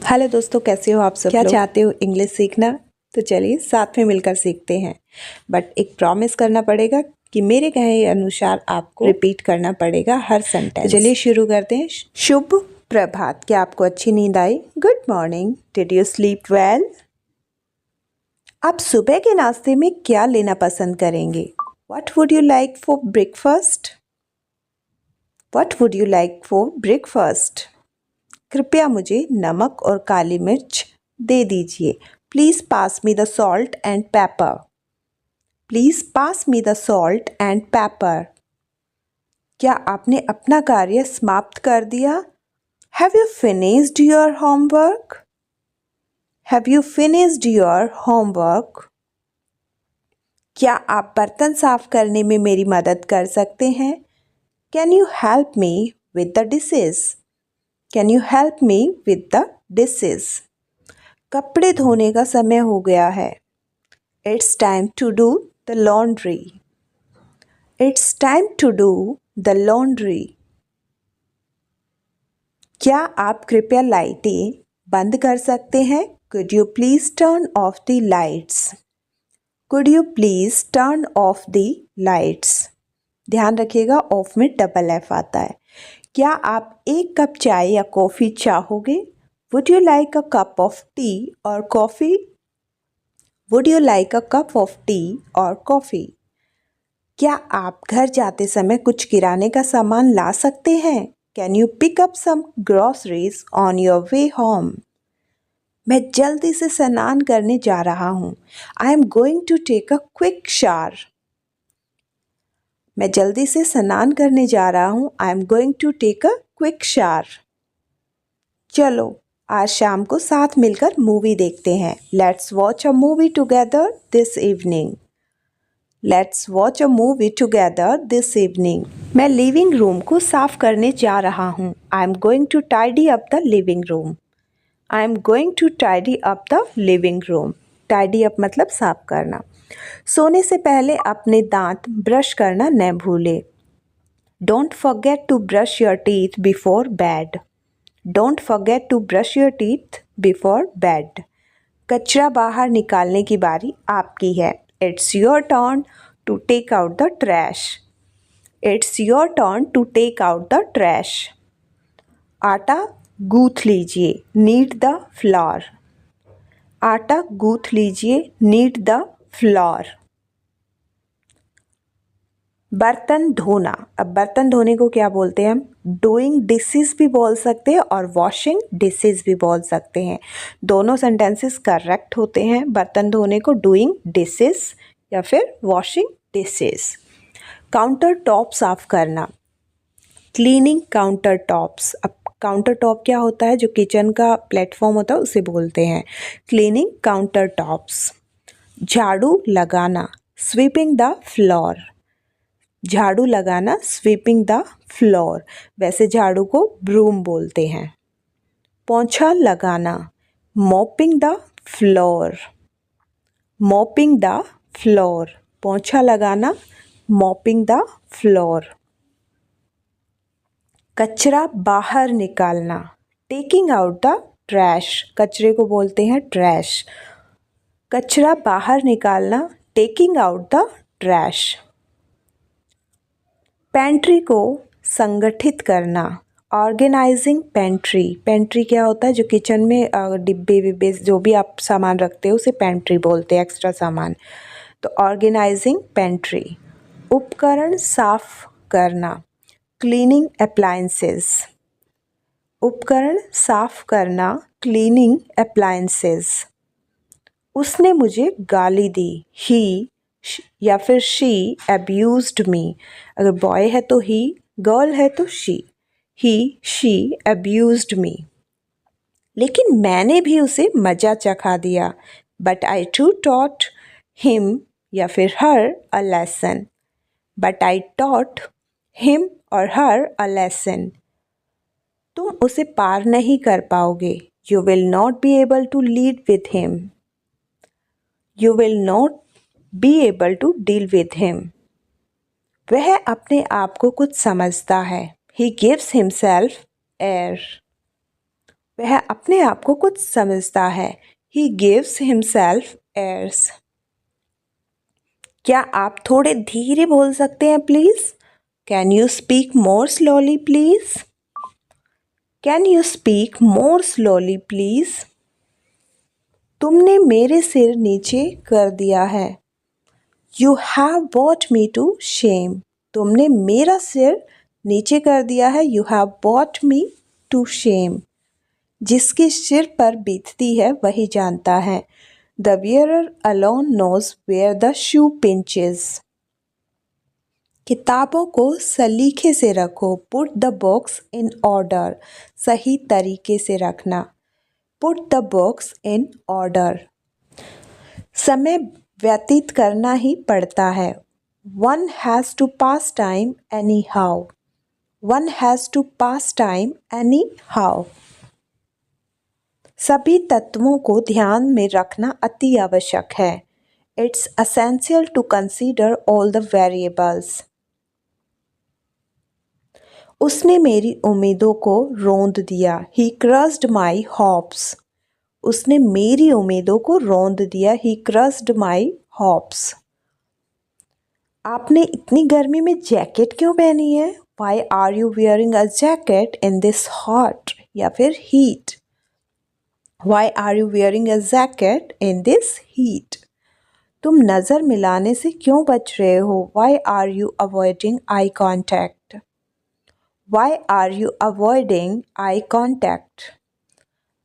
Hello दोस्तों, कैसे हो आप सब? क्या चाहते हो इंग्लिश सीखना? तो चलिए साथ में मिलकर सीखते हैं। बट एक प्रॉमिस करना पड़ेगा कि मेरे कहे अनुसार आपको रिपीट करना पड़ेगा हर सेंटेंस। तो चलिए शुरू करते हैं। शुभ प्रभात। क्या आपको अच्छी नींद आई? Good morning. Did you sleep well? आप सुबह के नाश्ते में क्या लेना पसंद करेंगे? What would you like for breakfast? What would you like for breakfast? कृपया मुझे नमक और काली मिर्च दे दीजिए। Please pass me the salt and pepper. Please pass me the salt and pepper. क्या आपने अपना कार्य समाप्त कर दिया? Have you finished your homework? Have you finished your homework? क्या आप बर्तन साफ करने में मेरी मदद कर सकते हैं? Can you help me with the dishes? Can you help me with the dishes? कपड़े धोने का समय हो गया है। It's time to do the laundry. It's time to do the laundry. क्या आप कृपया लाइटें बंद कर सकते हैं? Could you please turn off the lights? Could you please turn off the lights? ध्यान रखिएगा, ऑफ में डबल एफ आता है। क्या आप एक कप चाय या कॉफ़ी चाहोगे? Would you like a cup of tea or coffee? Would you like a cup of tea or coffee? क्या आप घर जाते समय कुछ किराने का सामान ला सकते हैं? Can you pick up some groceries on your way home? मैं जल्दी से स्नान करने जा रहा हूँ। I am going to take a quick shower. मैं जल्दी से स्नान करने जा रहा हूँ। I am going to take a quick shower. चलो आज शाम को साथ मिलकर मूवी देखते हैं। Let's watch a movie together this evening. Let's watch a movie together this evening. मैं लिविंग रूम को साफ करने जा रहा हूँ। I am going to tidy up the living room. I am going to tidy up the living room. Tidy up मतलब साफ करना। सोने से पहले अपने दांत ब्रश करना न भूले। Don't forget to brush your teeth before bed. Don't forget to brush your teeth before bed. कचरा बाहर निकालने की बारी आपकी है। It's your turn to take out the trash. It's your turn to take out the trash. आटा गूंथ लीजिए। Knead the flour. आटा गूंथ लीजिए। Knead the flour. बर्तन धोना। अब बर्तन धोने को क्या बोलते हैं हम? डूइंग डिशेस भी बोल सकते हैं और वॉशिंग डिशेस भी बोल सकते हैं। दोनों सेंटेंसेस करेक्ट होते हैं। बर्तन धोने को डूइंग डिशेस या फिर वॉशिंग डिशेस। काउंटर टॉप साफ करना। Cleaning counter tops. अब काउंटर टॉप क्या होता है? जो किचन का प्लेटफॉर्म होता है उसे बोलते हैं क्लीनिंग काउंटर टॉप्स। झाड़ू लगाना। Sweeping the floor. झाड़ू लगाना। Sweeping the floor. वैसे झाड़ू को ब्रूम बोलते हैं। पोंछा लगाना। Mopping the floor. Mopping the floor. पोंछा लगाना। Mopping the floor. कचरा बाहर निकालना। Taking out the trash. कचरे को बोलते हैं ट्रैश। कचरा बाहर निकालना। Taking out the trash. Pantry को संगठित करना। Organising pantry. पेंट्री क्या होता है? जो किचन में डिब्बे विब्बे जो भी आप सामान रखते हो उसे पेंट्री बोलते हैं, एक्स्ट्रा सामान। तो ऑर्गेनाइजिंग पेंट्री। उपकरण साफ करना। Cleaning appliances. उपकरण साफ करना। Cleaning appliances. उसने मुझे गाली दी। ही या फिर शी अब्यूज्ड मी। अगर बॉय है तो ही, गर्ल है तो she. He she abused me. लेकिन मैंने भी उसे मजा चखा दिया। But I too taught him या फिर her a lesson. But I taught him or her a lesson. तुम उसे पार नहीं कर पाओगे। You will not be able to lead with him. You will not be able to deal with him. वह अपने आप को कुछ समझता है। He gives himself air. वह अपने आप को कुछ समझता है। He gives himself airs. क्या आप थोड़े धीरे बोल सकते हैं please? Can you speak more slowly please? Can you speak more slowly please? तुमने मेरे सिर नीचे कर दिया है। You have brought me to shame. तुमने मेरा सिर नीचे कर दिया है। You have brought me to shame. जिसके सिर पर बीतती है वही जानता है। The wearer alone knows where the shoe pinches. किताबों को सलीखे से रखो। Put the books in order. सही तरीके से रखना। Put the books in order. समय व्यतीत करना ही पड़ता है। One has to pass time anyhow. One has to pass time anyhow. सभी तत्वों को ध्यान में रखना अति आवश्यक है। It's essential to consider all the variables. उसने मेरी उम्मीदों को रौंद दिया। He crushed my hopes. उसने मेरी उम्मीदों को रौंद दिया। He crushed my hopes. आपने इतनी गर्मी में जैकेट क्यों पहनी है? Why are you wearing a jacket in this hot? या फिर heat. Why are you wearing a jacket in this heat? तुम नज़र मिलाने से क्यों बच रहे हो? Why are you avoiding eye contact? Why are you avoiding eye contact?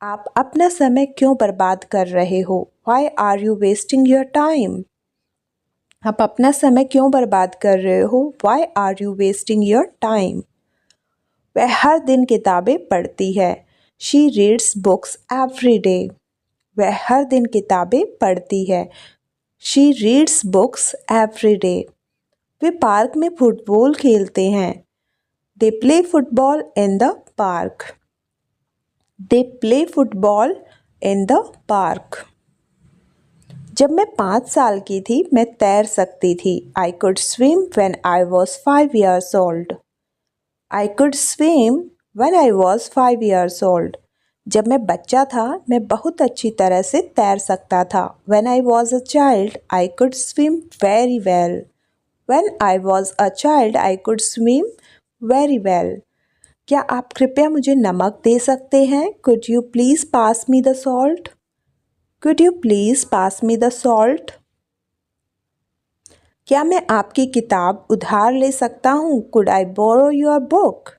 आप अपना समय क्यों बर्बाद कर रहे हो? Why are you wasting your time? आप अपना समय क्यों बर्बाद कर रहे हो? Why are you wasting your time? वह हर दिन किताबें पढ़ती है। She reads books every day. वह हर दिन किताबें पढ़ती है। She reads books every day. Way park में फुटबॉल खेलते हैं। They play football in the park. They play football in the park. जब मैं 5 साल की थी मैं तैर सकती थी। I could swim when I was 5 years old. I could swim when I was 5 years old. जब मैं बच्चा था मैं बहुत अच्छी तरह से तैर सकता था। When I was a child, I could swim very well. When I was a child, I could swim very well. क्या आप कृपया मुझे नमक दे सकते हैं? Could you please pass me the salt? Could you please pass me the salt? क्या मैं आपकी किताब उधार ले सकता हूँ? Could I borrow your book?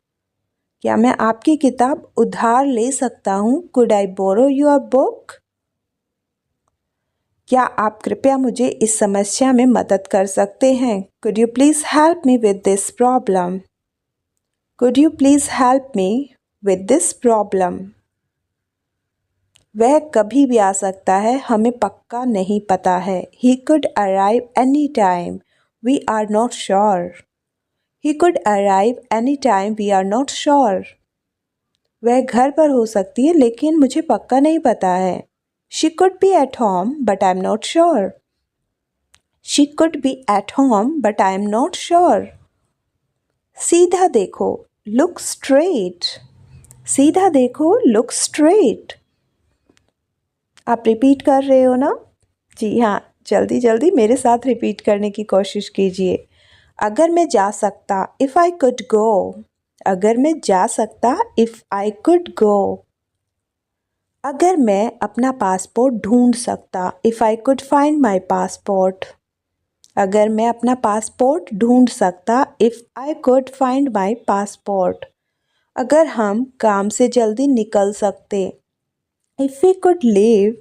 क्या मैं आपकी किताब उधार ले सकता हूँ? Could I borrow your book? क्या आप कृपया मुझे इस समस्या में मदद कर सकते हैं? Could you please help me with this problem? Could you please help me with this problem? वह कभी भी आ सकता है, हमें पक्का नहीं पता है। He could arrive any time. We are not sure. He could arrive any time. We are not sure. वह घर पर हो सकती है लेकिन मुझे पक्का नहीं पता है। She could be at home, but I'm not sure. She could be at home, but I'm not sure. सीधा देखो, look straight. सीधा देखो, look straight. आप रिपीट कर रहे हो ना? जी हाँ, जल्दी जल्दी मेरे साथ रिपीट करने की कोशिश कीजिए। अगर मैं जा सकता, if I could go. अगर मैं जा सकता, if I could go. अगर मैं अपना पासपोर्ट ढूंढ सकता, if I could find my passport. अगर मैं अपना पासपोर्ट ढूंढ सकता, if I could find my passport. अगर हम काम से जल्दी निकल सकते, if we could leave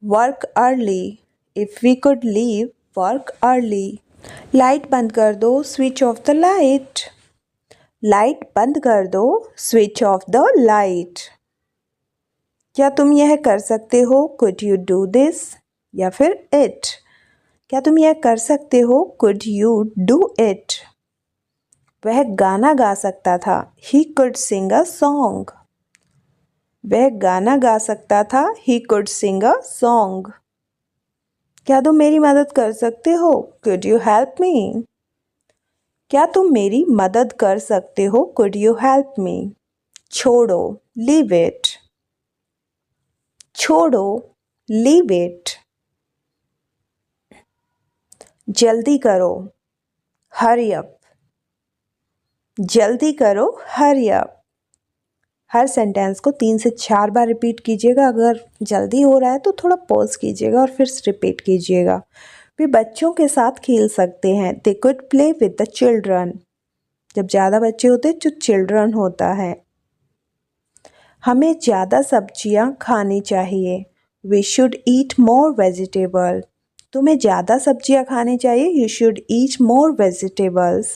work early. If we could leave work early. Light बंद कर दो, switch off the light. Light बंद कर दो, switch off the light. क्या तुम यह कर सकते हो? Could you do this? या फिर it. क्या तुम यह कर सकते हो? Could you do it? वह गाना गा सकता था। He could sing a song. वह गाना गा सकता था। He could sing a song. क्या तुम मेरी मदद कर सकते हो? Could you help me? क्या तुम मेरी मदद कर सकते हो? Could you help me? छोड़ो, leave it. छोड़ो, लीव इट। जल्दी करो, हरी अप। जल्दी करो, हरी अप। हर सेंटेंस को 3 से 4 बार रिपीट कीजिएगा। अगर जल्दी हो रहा है तो थोड़ा पॉज कीजिएगा और फिर रिपीट कीजिएगा। वे बच्चों के साथ खेल सकते हैं। They could play with the children. जब ज़्यादा बच्चे होते हैं जो चिल्ड्रन होता है। हमें ज़्यादा सब्जियां खानी चाहिए। We should eat more vegetable. तुम्हें ज़्यादा सब्जियां खानी चाहिए। You should eat more vegetables.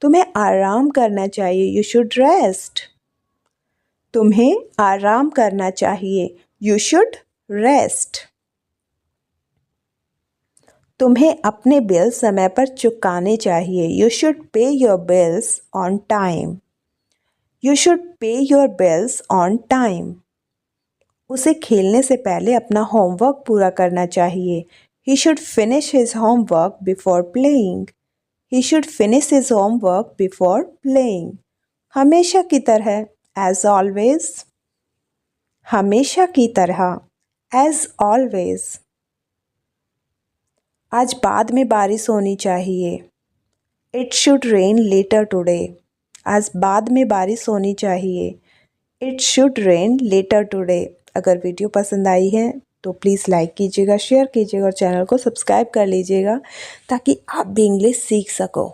तुम्हें आराम करना चाहिए। You should rest. तुम्हें आराम करना चाहिए। You should rest. तुम्हें अपने बिल समय पर चुकाने चाहिए। You should pay your bills on time. You should pay your bills on time. उसे खेलने से पहले अपना होमवर्क पूरा करना चाहिए। He should finish his homework before playing. He should finish his homework before playing. हमेशा की तरह, एज ऑलवेज। हमेशा की तरह, एज ऑलवेज। आज बाद में बारिश होनी चाहिए। It should rain later today. आज बाद में बारिश होनी चाहिए। It should rain later today. अगर वीडियो पसंद आई है तो प्लीज़ लाइक कीजिएगा, शेयर कीजिएगा और चैनल को सब्सक्राइब कर लीजिएगा ताकि आप भी इंग्लिश सीख सको।